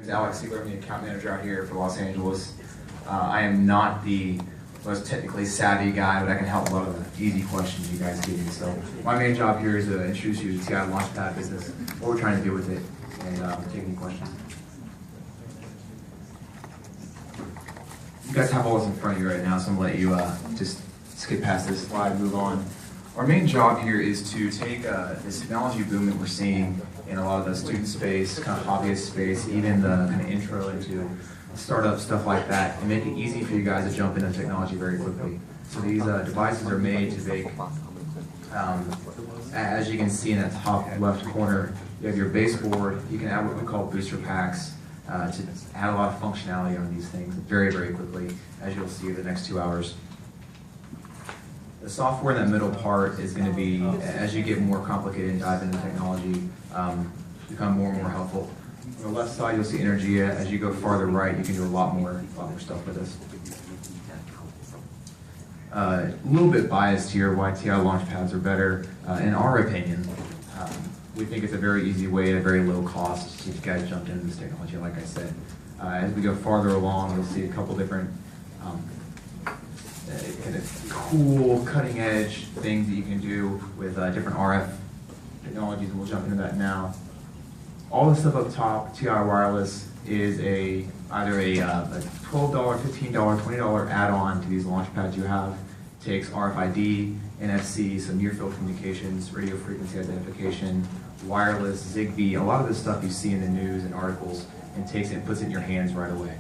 is Alex Siegler. I'm the account manager out here for Los Angeles. I am not the most technically savvy guy, but I can help a lot of the easy questions you guys give me. So my main job here is to introduce you to TI Launchpad business, what we're trying to do with it, and take any questions. You guys have all this in front of you right now, so I'm going to let you just skip past this slide and move on. Our main job here is to take this technology boom that we're seeing in a lot of the student space, kind of hobbyist space, even the kind of intro into startup stuff like that, and make it easy for you guys to jump into technology very quickly. So these devices are made to make, as you can see in that top left corner, you have your baseboard. You can add what we call booster packs to add a lot of functionality on these things very, very quickly, as you'll see in the next 2 hours. The software in that middle part is going to be, as you get more complicated and dive into technology, become more and more helpful. On the left side, you'll see Energia. As you go farther right, you can do a lot more stuff with this. A little bit biased here, why TI Launchpads are better. In our opinion, we think it's a very easy way at a very low cost to get you guys jumped into this technology, like I said. As we go farther along, you'll see a couple different kind of cool, cutting-edge things that you can do with different RF technologies, and we'll jump into that now. All the stuff up top, TI Wireless, is either a $12, $15, $20 add-on to these launch pads you have. It takes RFID, NFC, so near-field communications, radio frequency identification, wireless, Zigbee, a lot of this stuff you see in the news and articles, and takes it and puts it in your hands right away.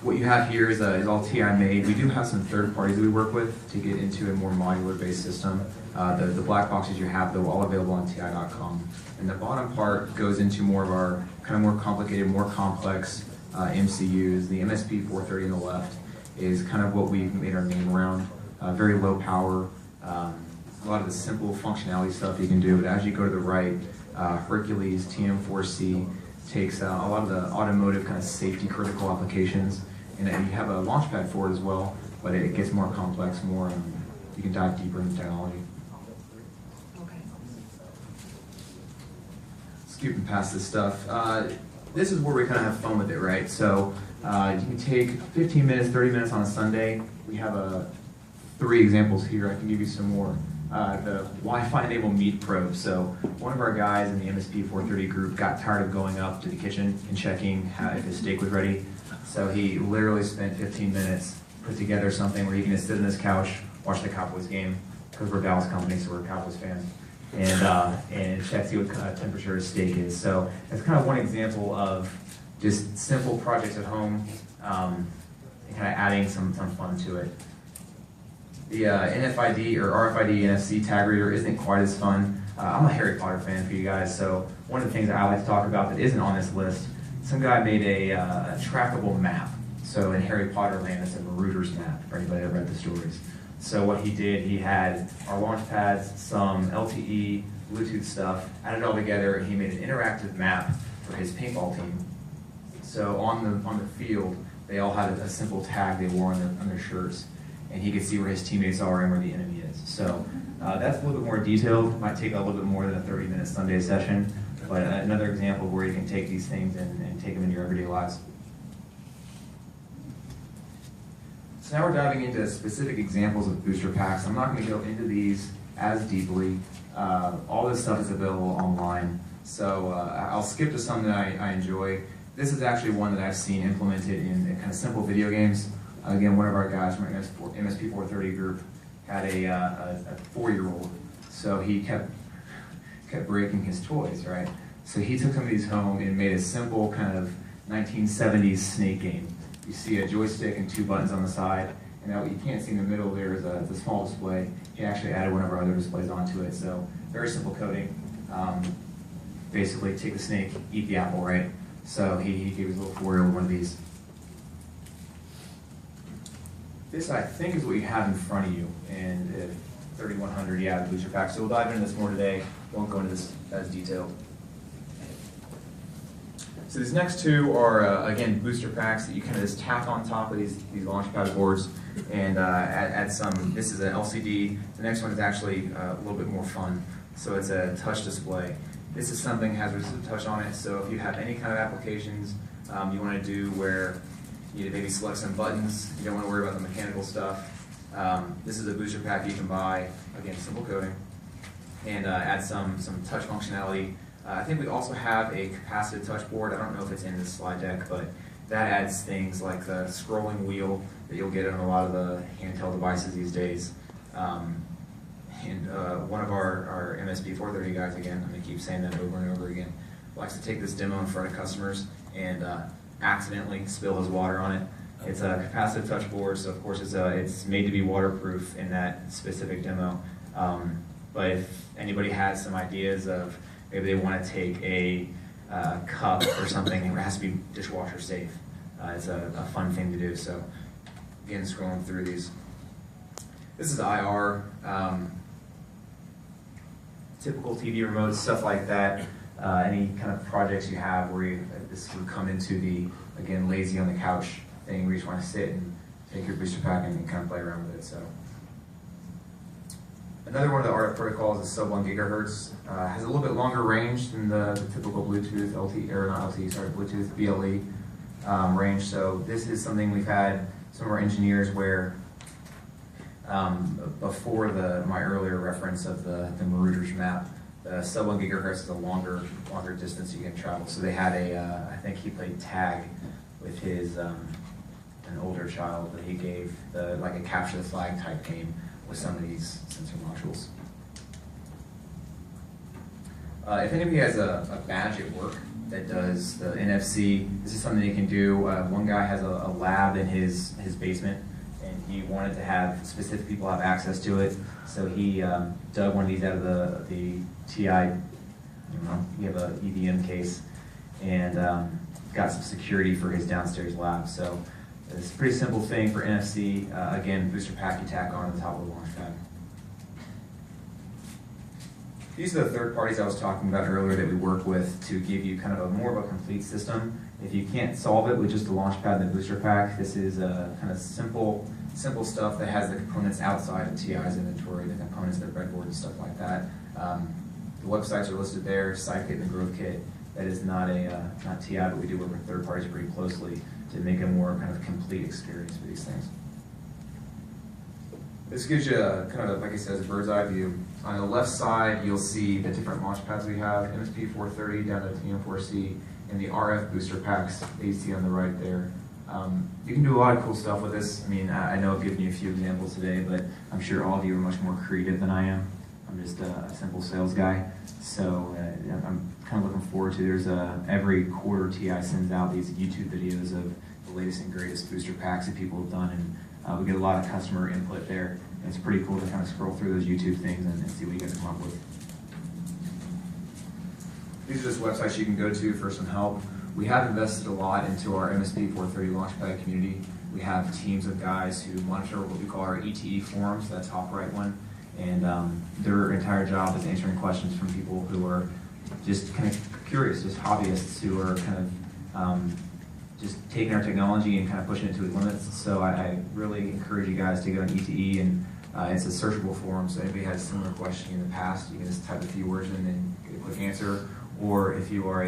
What you have here is all TI made. We do have some third parties that we work with to get into a more modular based system. The black boxes you have, though, all available on TI.com. And the bottom part goes into more of our kind of more complicated, more complex MCUs. The MSP430 on the left is kind of what we've made our name around. Very low power, a lot of the simple functionality stuff you can do. But as you go to the right, Hercules TM4C takes a lot of the automotive kind of safety critical applications, and you have a launchpad for it as well, but it gets more complex, more you can dive deeper into technology. Okay. Skipping past this stuff, this is where we kind of have fun with it, right? So you can take 15 minutes, 30 minutes on a Sunday. We have 3 examples here. I can give you some more. The Wi-Fi enabled meat probe. So one of our guys in the MSP430 group got tired of going up to the kitchen and checking if his steak was ready. So he literally spent 15 minutes, put together something where he can just sit on his couch, watch the Cowboys game, because we're a Dallas company, so we're Cowboys fans, and check see what temperature his steak is. So that's kind of one example of just simple projects at home, and kind of adding some fun to it. The NFID or RFID NFC tag reader isn't quite as fun. I'm a Harry Potter fan for you guys, so one of the things that I like to talk about that isn't on this list, some guy made a trackable map. So in Harry Potter land, it's a Marauders map for anybody that read the stories. So what he did, he had our launch pads, some LTE, Bluetooth stuff, added it all together, and he made an interactive map for his paintball team. So on the field, they all had a simple tag they wore on their shirts, and he could see where his teammates are and where the enemy is. So that's a little bit more detailed. Might take a little bit more than a 30-minute Sunday session, but another example of where you can take these things and take them in your everyday lives. So now we're diving into specific examples of booster packs. I'm not going to go into these as deeply. All this stuff is available online, so I'll skip to some that I enjoy. This is actually one that I've seen implemented in kind of simple video games. Again, one of our guys from our MSP430 group had a 4-year-old, so he kept breaking his toys, right? So he took some of these home and made a simple kind of 1970s Snake game. You see a joystick and 2 buttons on the side, and now what you can't see in the middle there is the small display. He actually added one of our other displays onto it, so very simple coding. Basically, take the snake, eat the apple, right? So he gave his little 4-year-old one of these. This, I think, is what you have in front of you, and 3100, yeah, the booster pack. So we'll dive into this more today. Won't go into this as detailed. So these next 2 are, again, booster packs that you kind of just tack on top of these Launchpad boards and add some. This is an LCD. The next one is actually a little bit more fun. So it's a touch display. This is something that has resistant touch on it, so if you have any kind of applications you want to do where you maybe select some buttons, you don't want to worry about the mechanical stuff, this is a booster pack you can buy, again, simple coding, and add some touch functionality. I think we also have a capacitive touch board. I don't know if it's in this slide deck, but that adds things like the scrolling wheel that you'll get on a lot of the handheld devices these days. One of our MSP 430 guys, again, I'm going to keep saying that over and over again, likes to take this demo in front of customers and accidentally spill his water on it. It's a capacitive touch board, so of course it's made to be waterproof in that specific demo. But if anybody has some ideas of maybe they want to take a cup or something, it has to be dishwasher safe. It's a fun thing to do. So again, scrolling through these. This is IR, typical TV remotes, stuff like that. Any kind of projects you have where this would come into the, again, lazy on the couch thing where you just want to sit and take your booster pack and kind of play around with it. So another one of the RF protocols is sub 1 gigahertz. Has a little bit longer range than the typical Bluetooth Bluetooth BLE range. So this is something we've had some of our engineers where before my earlier reference of the Marooters map, the sub 1 gigahertz is a longer distance you can travel. So they had I think he played tag with his an older child that he gave like a capture the flag type game with some of these sensor modules. If anybody has a badge at work that does the NFC, this is something you can do. One guy has a lab in his basement, and he wanted to have specific people have access to it, so he dug one of these out of the TI, I don't know, you have an EVM case, and got some security for his downstairs lab. So it's a pretty simple thing for NFC. Again, booster pack you tack on the top of the launch pad. These are the third parties I was talking about earlier that we work with to give you kind of more of a complete system. If you can't solve it with just the launch pad and the booster pack, this is a kind of simple stuff that has the components outside of TI's inventory, the components, their breadboard and stuff like that. The websites are listed there, SideKit and the Growth Kit. That is not TI, but we do work with third parties pretty closely to make a more kind of complete experience for these things. This gives you a kind of, like I said, a bird's eye view. On the left side, you'll see the different launch pads we have, MSP 430 down to TM4C, and the RF booster packs that you see on the right there. You can do a lot of cool stuff with this. I mean, I know I've given you a few examples today, but I'm sure all of you are much more creative than I am. I'm just a simple sales guy. So I'm kind of looking forward to, every quarter TI sends out these YouTube videos of the latest and greatest booster packs that people have done, and we get a lot of customer input there. And it's pretty cool to kind of scroll through those YouTube things and see what you guys come up with. These are just websites you can go to for some help. We have invested a lot into our MSP 430 Launchpad community. We have teams of guys who monitor what we call our ETE forums, that top right one, and their entire job is answering questions from people who are just kind of curious, just hobbyists who are kind of just taking our technology and kind of pushing it to its limits. So I really encourage you guys to go on ETE, and it's a searchable forum, so anybody has a similar question in the past, you can just type a few words in and get a quick answer, or if you are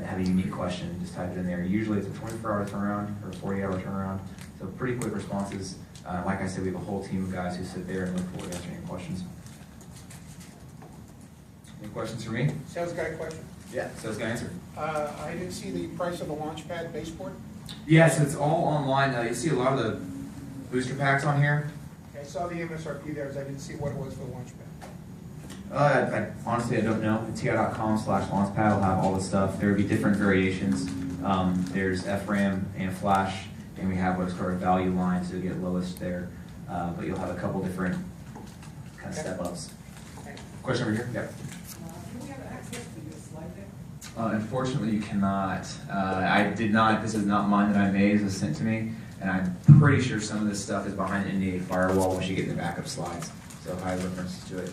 have a unique question, just type it in there. Usually it's a 24-hour turnaround or 40-hour turnaround, so pretty quick responses. Like I said, we have a whole team of guys who sit there and look forward to answering your questions. Any questions for me? Sales guy question. Yeah, sales guy answer. I didn't see the price of the Launchpad baseboard. Yeah, so it's all online. You see a lot of the booster packs on here. I saw the MSRP there, I didn't see what it was for the Launchpad. Honestly, I don't know. TI.com/launchpad will have all the stuff. There will be different variations. There's FRAM and Flash, and we have what's called a value line, so you get lowest there. But you'll have a couple different kind of step-ups. Okay. Question over here? Yep. Can we have access to this slide deck? Unfortunately, you cannot. I did not. This is not mine that I made. This was sent to me, and I'm pretty sure some of this stuff is behind the NDA firewall once you get the backup slides. So I have references to it.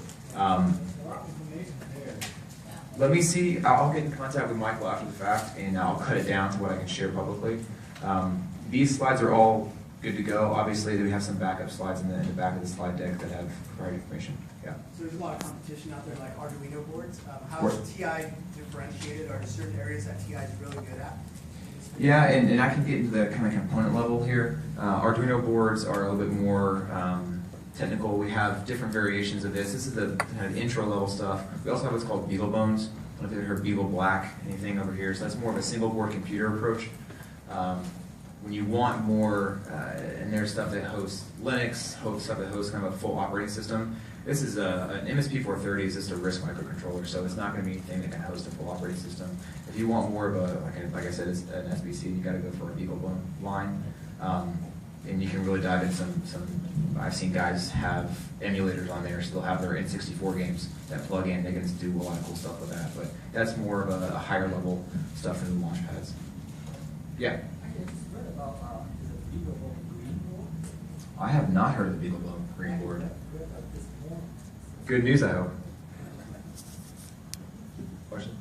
Let me see. I'll get in contact with Michael after the fact, and I'll cut it down to what I can share publicly. These slides are all good to go. Obviously, we have some backup slides in the back of the slide deck that have provided information. Yeah. So there's a lot of competition out there, like Arduino boards. How Course. is TI differentiated? Are there certain areas that TI is really good at? Yeah, and I can get into the kind of component level here. Arduino boards are a little bit more technical. We have different variations of this. This is the kind of intro level stuff. We also have what's called BeagleBones. I don't know if you've heard Beagle Black, anything over here. So that's more of a single board computer approach. When you want more, and there's stuff that hosts Linux, stuff that hosts kind of a full operating system. This is an MSP430 is just a RISC microcontroller, so it's not going to be anything that can host a full operating system. If you want more of a, like I said, it's an SBC, you got to go for a BeagleBone line, and you can really dive in some. I've seen guys have emulators on there, so they'll have their N64 games that plug in. They can just do a lot of cool stuff with that, but that's more of a higher level stuff for the launch pads. Yeah. I just read about is it BeagleBone Green Board? I have not heard of the BeagleBone Green Board. I read about this morning. Good news, I hope. Question?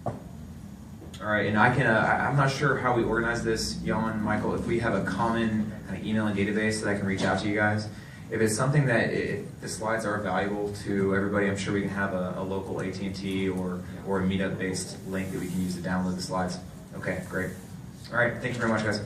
All right, and I can, I'm not sure how we organize this, Jan, Michael, if we have a common kind of email and database that I can reach out to you guys. If it's something that if the slides are valuable to everybody, I'm sure we can have a local AT&T or a meetup-based link that we can use to download the slides. Okay, great. All right, thank you very much, guys.